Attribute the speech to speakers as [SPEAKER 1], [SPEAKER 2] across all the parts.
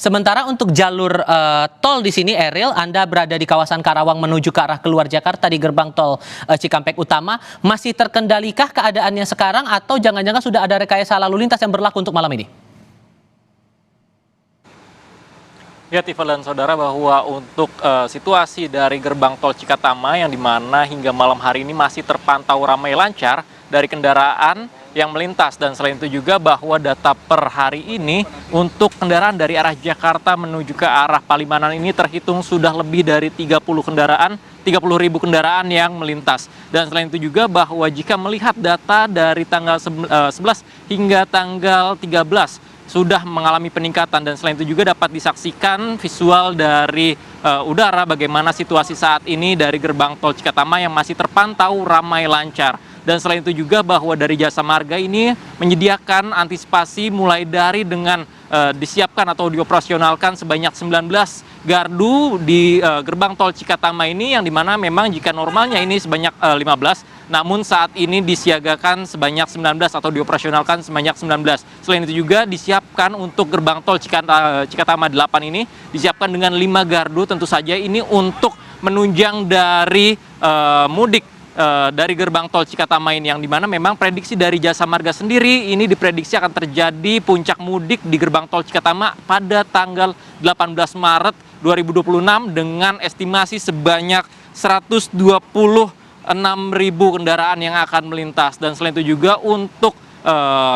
[SPEAKER 1] Sementara untuk jalur tol di sini, Eril, Anda berada di kawasan Karawang menuju ke arah keluar Jakarta di gerbang tol Cikampek Utama. Masih terkendalikah keadaannya sekarang atau jangan-jangan sudah ada rekayasa lalu lintas yang berlaku untuk malam ini?
[SPEAKER 2] Ya, Tifa dan saudara, bahwa untuk situasi dari gerbang tol Cikatama yang dimana hingga malam hari ini masih terpantau ramai lancar dari kendaraan yang melintas, dan selain itu juga bahwa data per hari ini untuk kendaraan dari arah Jakarta menuju ke arah Palimanan ini terhitung sudah lebih dari 30 ribu kendaraan yang melintas. Dan selain itu juga bahwa jika melihat data dari tanggal 11 hingga tanggal 13 sudah mengalami peningkatan, dan selain itu juga dapat disaksikan visual dari udara bagaimana situasi saat ini dari gerbang tol Cikatama yang masih terpantau ramai lancar. Dan selain itu juga bahwa dari Jasa Marga ini menyediakan antisipasi mulai dari dengan disiapkan atau dioperasionalkan sebanyak 19 gardu di gerbang tol Cikatama ini, yang dimana memang jika normalnya ini sebanyak 15, namun saat ini disiagakan sebanyak 19 atau dioperasionalkan sebanyak 19. Selain itu juga disiapkan untuk gerbang tol Cikatama 8 ini disiapkan dengan 5 gardu, tentu saja ini untuk menunjang dari mudik dari gerbang tol Cikatama ini, yang dimana memang prediksi dari Jasa Marga sendiri ini diprediksi akan terjadi puncak mudik di gerbang tol Cikatama pada tanggal 18 Maret 2026 dengan estimasi sebanyak 126.000 kendaraan yang akan melintas. Dan selain itu juga untuk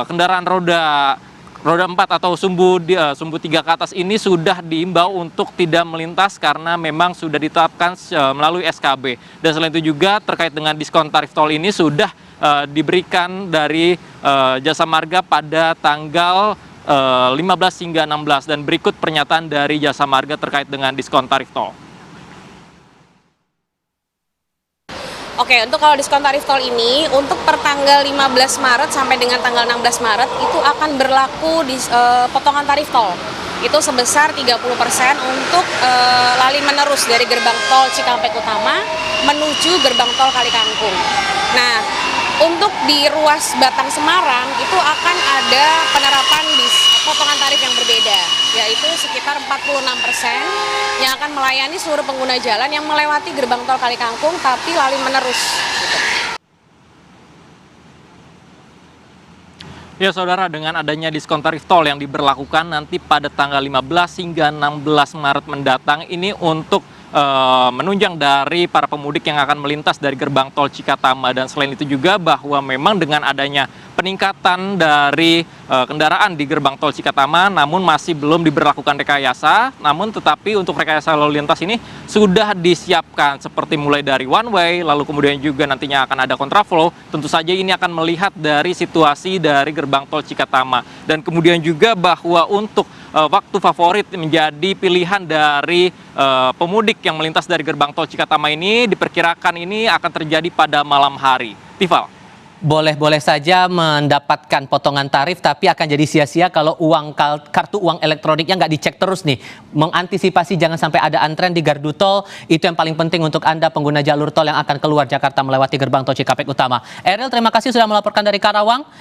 [SPEAKER 2] kendaraan roda 4 atau sumbu 3 ke atas ini sudah diimbau untuk tidak melintas karena memang sudah ditetapkan melalui SKB. Dan selain itu juga terkait dengan diskon tarif tol ini sudah diberikan dari Jasa Marga pada tanggal 15 hingga 16, dan berikut pernyataan dari Jasa Marga terkait dengan diskon tarif tol.
[SPEAKER 3] Oke, untuk kalau diskon tarif tol ini, untuk per tanggal 15 Maret sampai dengan tanggal 16 Maret itu akan berlaku di potongan tarif tol. Itu sebesar 30% untuk lali menerus dari gerbang tol Cikampek Utama menuju gerbang tol Kalikangkung. Nah, untuk di ruas Batang Semarang itu akan ada penerapan potongan tarif yang berbeda, yaitu sekitar 46% yang akan melayani seluruh pengguna jalan yang melewati gerbang tol Kalikangkung tapi lali menerus.
[SPEAKER 2] Ya saudara, dengan adanya diskon tarif tol yang diberlakukan nanti pada tanggal 15 hingga 16 Maret mendatang ini untuk menunjang dari para pemudik yang akan melintas dari gerbang tol Cikatama. Dan selain itu juga bahwa memang dengan adanya peningkatan dari kendaraan di gerbang tol Cikatama, namun masih belum diberlakukan rekayasa, namun tetapi untuk rekayasa lalu lintas ini sudah disiapkan seperti mulai dari one way, lalu kemudian juga nantinya akan ada kontraflow. Tentu saja ini akan melihat dari situasi dari gerbang tol Cikatama. Dan kemudian juga bahwa untuk waktu favorit menjadi pilihan dari pemudik yang melintas dari gerbang tol Cikatama ini diperkirakan ini akan terjadi pada malam hari. Tifal.
[SPEAKER 1] Boleh-boleh saja mendapatkan potongan tarif, tapi akan jadi sia-sia kalau kartu uang elektroniknya nggak dicek terus nih. Mengantisipasi jangan sampai ada antrean di gardu tol, itu yang paling penting untuk Anda pengguna jalur tol yang akan keluar Jakarta melewati gerbang tol Cikampek Utama. Eril, terima kasih sudah melaporkan dari Karawang.